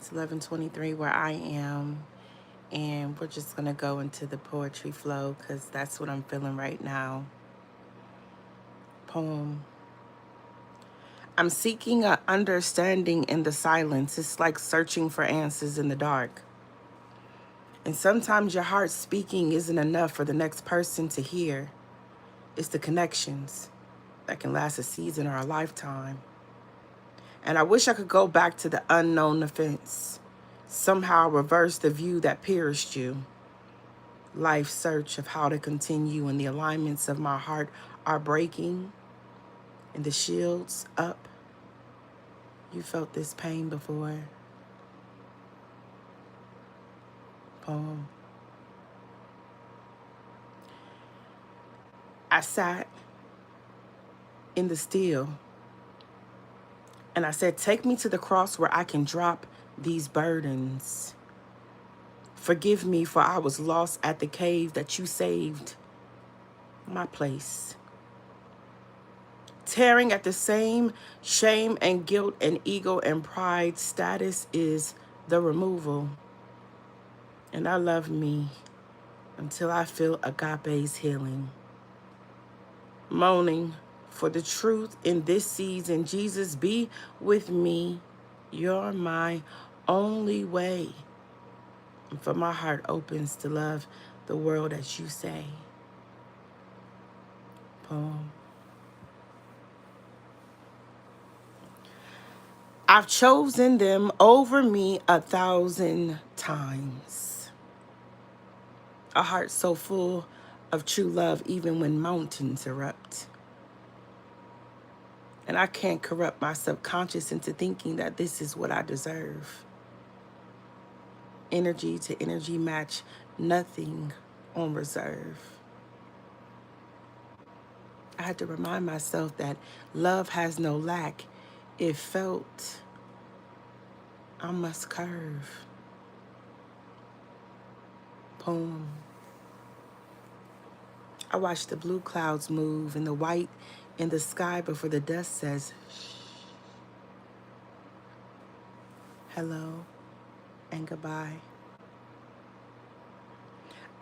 It's 11:23 where I am, and we're just gonna go into the poetry flow because that's what I'm feeling right now. Poem. I'm seeking a understanding in the silence. It's like searching for answers in the dark. And sometimes your heart speaking isn't enough for the next person to hear. It's the connections that can last a season or a lifetime. And I wish I could go back to the unknown offense, somehow reverse the view that pierced you. Life's search of how to continue when the alignments of my heart are breaking and the shields up. You felt this pain before. Poem. I sat in the still and I said, take me to the cross where I can drop these burdens. Forgive me, for I was lost at the cave that you saved my place. Tearing at the same shame and guilt and ego and pride, status is the removal. And I love me until I feel agape's healing. Moaning for the truth in this season, Jesus, be with me. You're my only way. And for my heart opens to love the world as you say. Poem. I've chosen them over me 1,000 times. A heart so full of true love, even when mountains erupt. And I can't corrupt my subconscious into thinking that this is what I deserve. Energy to energy match, nothing on reserve. I had to remind myself that love has no lack. It felt I must curve. Poem. I watch the blue clouds move and the white in the sky before the dust says, shh, hello, and goodbye.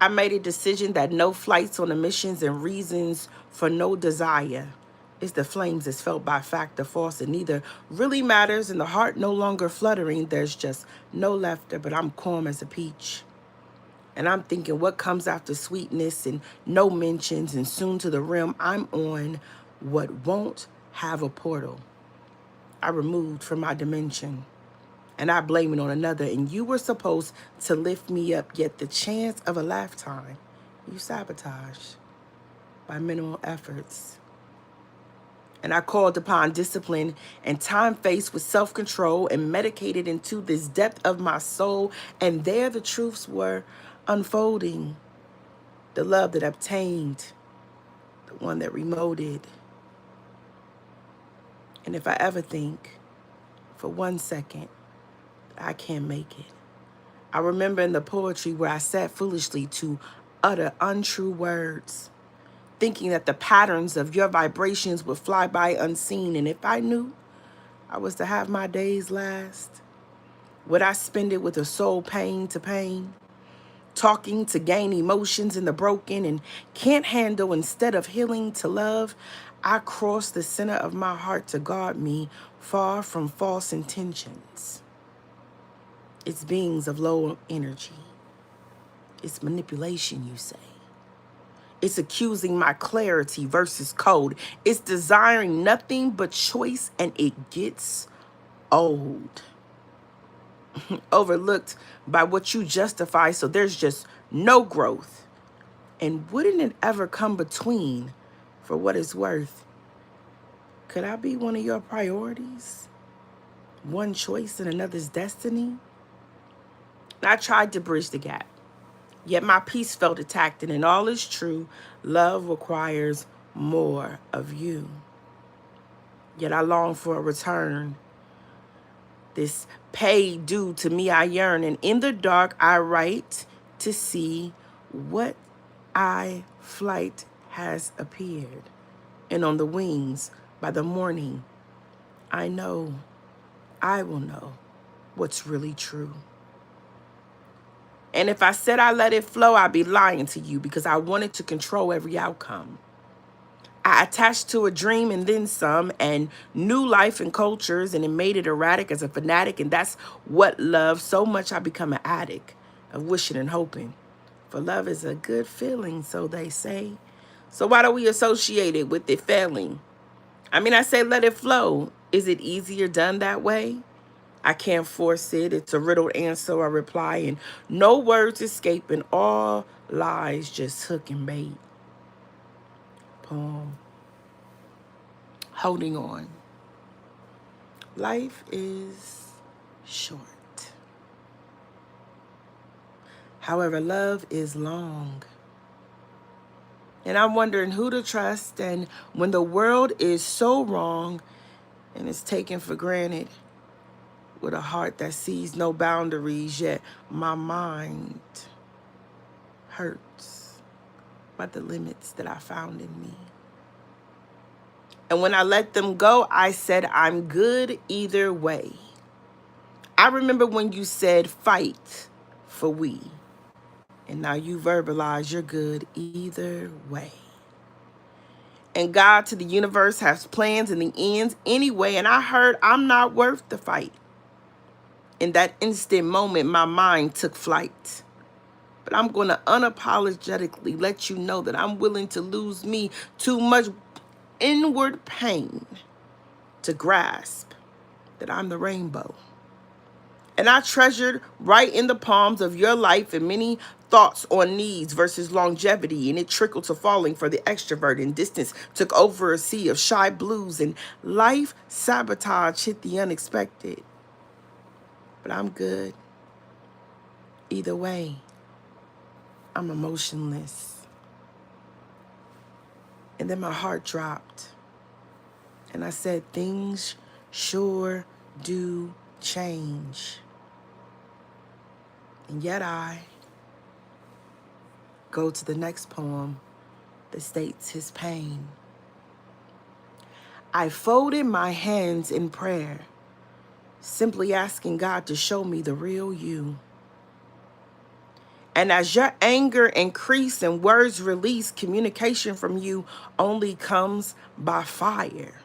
I made a decision that no flights on emissions and reasons for no desire. It's the flames that's felt by fact or false, and neither really matters, and the heart no longer fluttering. There's just no laughter, but I'm calm as a peach. And I'm thinking what comes after sweetness and no mentions, and soon to the rim I'm on what won't have a portal. I removed from my dimension, and I blame it on another. And you were supposed to lift me up, yet the chance of a lifetime you sabotage by minimal efforts. And I called upon discipline and time faced with self-control and medicated into this depth of my soul. And there the truths were unfolding. The love that obtained, the one that remoted. And if I ever think for 1 second that I can't make it, I remember in the poetry where I sat foolishly to utter untrue words, thinking that the patterns of your vibrations would fly by unseen. And if I knew I was to have my days last, would I spend it with a soul pain to pain? Talking to gain emotions in the broken and can't handle instead of healing to love? I cross the center of my heart to guard me far from false intentions. It's beings of low energy. It's manipulation, you say. It's accusing my clarity versus code. It's desiring nothing but choice, and it gets old. Overlooked by what you justify, so there's just no growth. And wouldn't it ever come between, for what it's worth? Could I be one of your priorities? One choice in another's destiny? And I tried to bridge the gap, yet my peace felt attacked, and in all is true, love requires more of you. Yet I long for a return. This pay due to me I yearn, and in the dark I write to see what flight has appeared. And on the wings by the morning, I know, I will know what's really true. And if I said I let it flow, I'd be lying to you because I wanted to control every outcome. I attached to a dream and then some, and new life and cultures, and it made it erratic as a fanatic. And that's what love so much I become an addict of wishing and hoping. For love is a good feeling, so they say. So why do we associate it with it failing? I mean, I say let it flow. Is it easier done that way? I can't force it. It's a riddled answer, I reply, and no words escaping, all lies just hook and bait. Poem. Holding on. Life is short. However, love is long. And I'm wondering who to trust, and when the world is so wrong and is taken for granted, with a heart that sees no boundaries, yet my mind hurts by the limits that I found in me. And when I let them go, I said I'm good either way. I remember when you said fight for we, and now you verbalize you're good either way. And God to the universe has plans in the ends anyway, and I heard I'm not worth the fight. In that instant moment, my mind took flight. But I'm going to unapologetically let you know that I'm willing to lose me too much inward pain to grasp that I'm the rainbow. And I treasured right in the palms of your life and many thoughts on needs versus longevity, and it trickled to falling for the extrovert, and distance took over a sea of shy blues, and life sabotage hit the unexpected. But I'm good either way. I'm emotionless. And then my heart dropped. And I said, things sure do change. And yet I go to the next poem that states his pain. I folded my hands in prayer, simply asking God to show me the real you. And as your anger increased and words released, communication from you only comes by fire.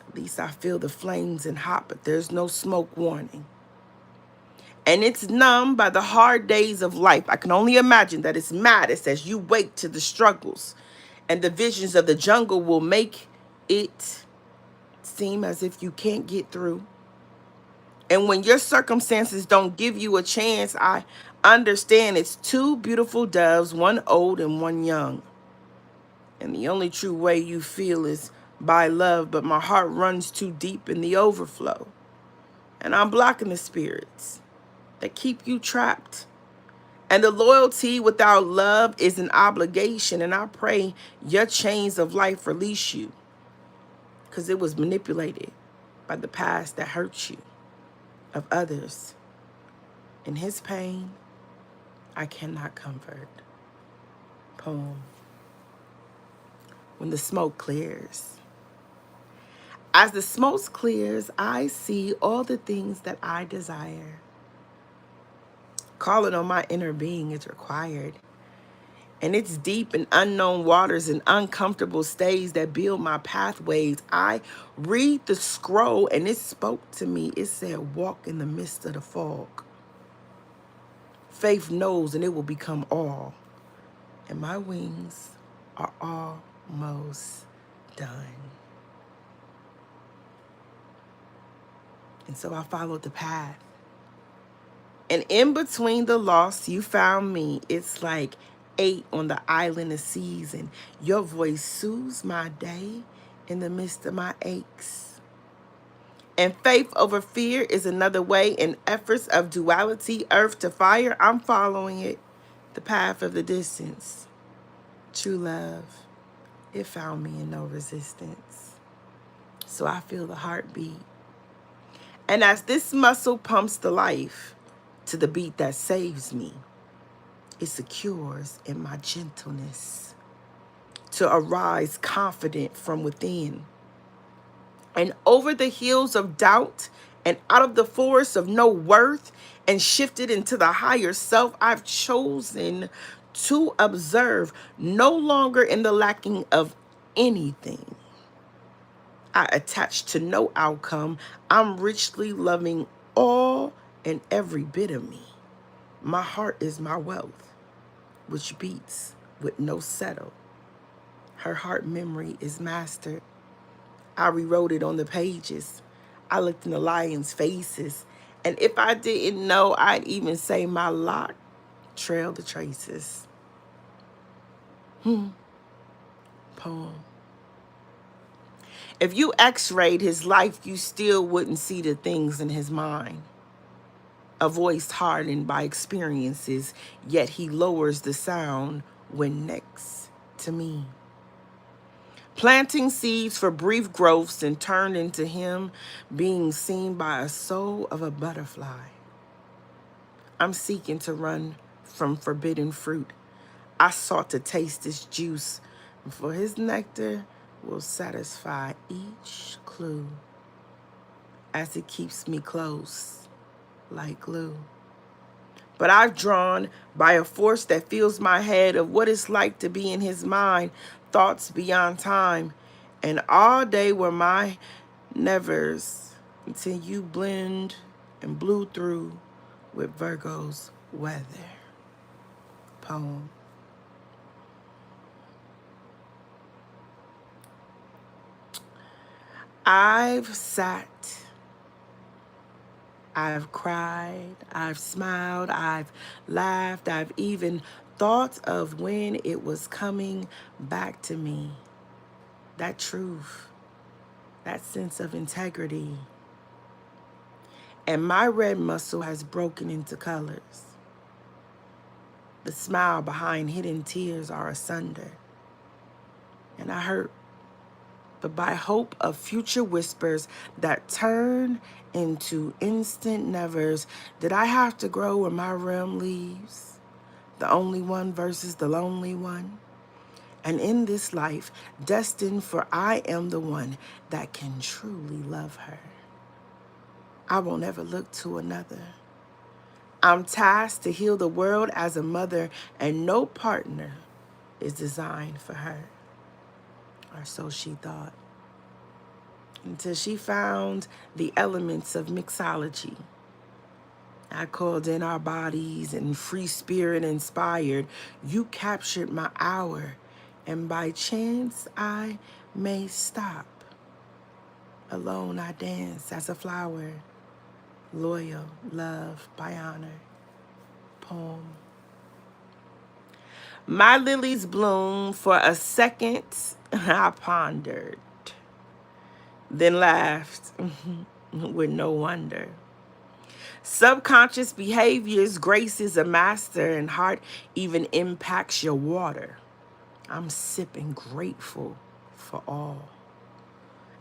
At least I feel the flames and hot, but there's no smoke warning. And it's numb by the hard days of life. I can only imagine that it's maddest as you wake to the struggles, and the visions of the jungle will make it seem as if you can't get through. And when your circumstances don't give you a chance, I understand it's two beautiful doves, one old and one young. And the only true way you feel is by love, but my heart runs too deep in the overflow. And I'm blocking the spirits that keep you trapped. And the loyalty without love is an obligation, and I pray your chains of life release you, because it was manipulated by the past that hurt you, of others. In his pain, I cannot comfort. Poem. When the smoke clears. As the smoke clears, I see all the things that I desire. Calling on my inner being is required. And it's deep in unknown waters and uncomfortable stays that build my pathways. I read the scroll and it spoke to me. It said, walk in the midst of the fog. Faith knows and it will become all. And my wings are almost done. And so I followed the path. And in between the lost, you found me. It's like 8 on the island of seas, and your voice soothes my day in the midst of my aches. And faith over fear is another way. In efforts of duality, earth to fire, I'm following it, the path of the distance. True love, it found me in no resistance. So I feel the heartbeat. And as this muscle pumps the life to the beat that saves me, it secures in my gentleness to arise confident from within. And over the hills of doubt and out of the forest of no worth and shifted into the higher self. I've chosen to observe, no longer in the lacking of anything. I attach to no outcome. I'm richly loving all and every bit of me. My heart is my wealth, which beats with no settle. Her heart memory is mastered. I rewrote it on the pages. I looked in the lions' faces. And if I didn't know, I'd even say my lock trailed the traces. Poem. If you x-rayed his life, you still wouldn't see the things in his mind. A voice hardened by experiences, yet he lowers the sound when next to me. Planting seeds for brief growths and turned into him being seen by a soul of a butterfly. I'm seeking to run from forbidden fruit. I sought to taste this juice, for his nectar will satisfy each clue as it keeps me close like glue. But I've drawn by a force that fills my head of what it's like to be in his mind, thoughts beyond time. And all day were my nevers until you blend and blew through with Virgo's weather. Poem. I've sat, I've cried, I've smiled, I've laughed, I've even thought of when it was coming back to me. That truth, that sense of integrity. And my red muscle has broken into colors. The smile behind hidden tears are asunder. And I hurt, but by hope of future whispers that turn into instant nevers, did I have to grow where my realm leaves? The only one versus the lonely one? And in this life, destined for I am the one that can truly love her. I won't ever look to another. I'm tasked to heal the world as a mother, and no partner is designed for her. Or so she thought. Until she found the elements of mixology. I called in our bodies and free spirit inspired. You captured my hour, and by chance I may stop. Alone I dance as a flower, loyal, love by honor. Poem. My lilies bloom for a second. I pondered, then laughed with no wonder. Subconscious behaviors, grace is a master, and heart even impacts your water. I'm sipping, grateful for all.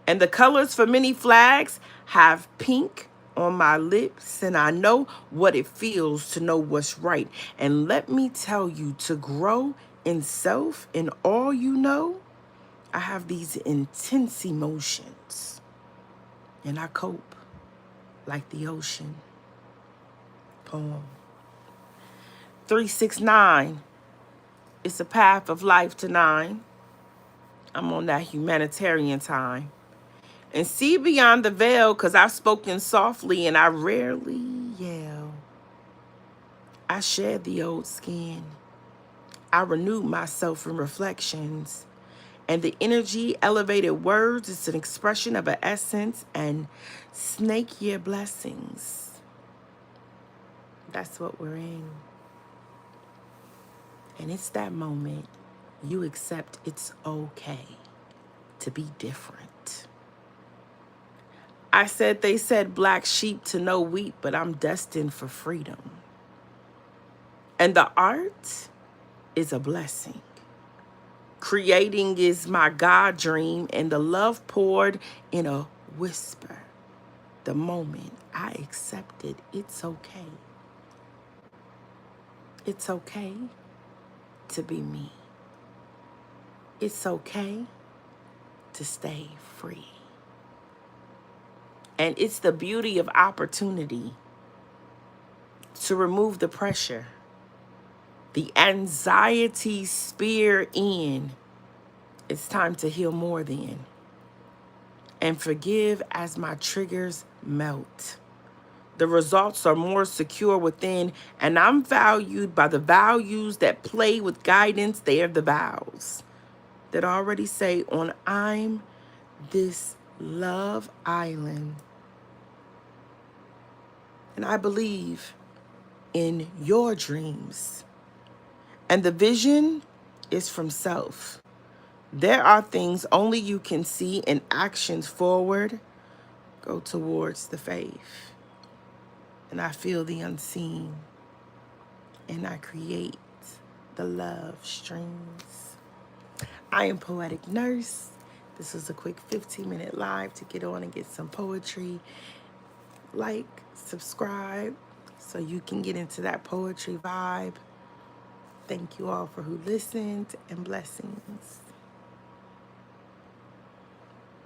And the colors for many flags have pink on my lips, and I know what it feels to know what's right. And let me tell you, to grow in self and all you know, I have these intense emotions, and I cope like the ocean. Poem. 369. It's a path of life to 9. I'm on that humanitarian time. And see beyond the veil, because I've spoken softly and I rarely yell. I shed the old skin. I renewed myself in reflections. And the energy, elevated words, is an expression of an essence and snake year blessings. That's what we're in. And it's that moment you accept it's okay to be different. I said they said black sheep to no wheat, but I'm destined for freedom. And the art is a blessing. Creating is my God dream, and the love poured in a whisper. The moment I accepted it's okay. It's okay to be me. It's okay to stay free. And it's the beauty of opportunity to remove the pressure, the anxiety spear in. It's time to heal more then. And forgive as my triggers melt. The results are more secure within, and I'm valued by the values that play with guidance. They are the vows that already say on I'm this love island. And I believe in your dreams. And the vision is from self. There are things only you can see, and actions forward go towards the faith. And I feel the unseen, and I create the love streams. I am Poetic Nurse. This was a quick 15-minute live to get on and get some poetry. Like, subscribe, so you can get into that poetry vibe. Thank you all for who listened, and blessings.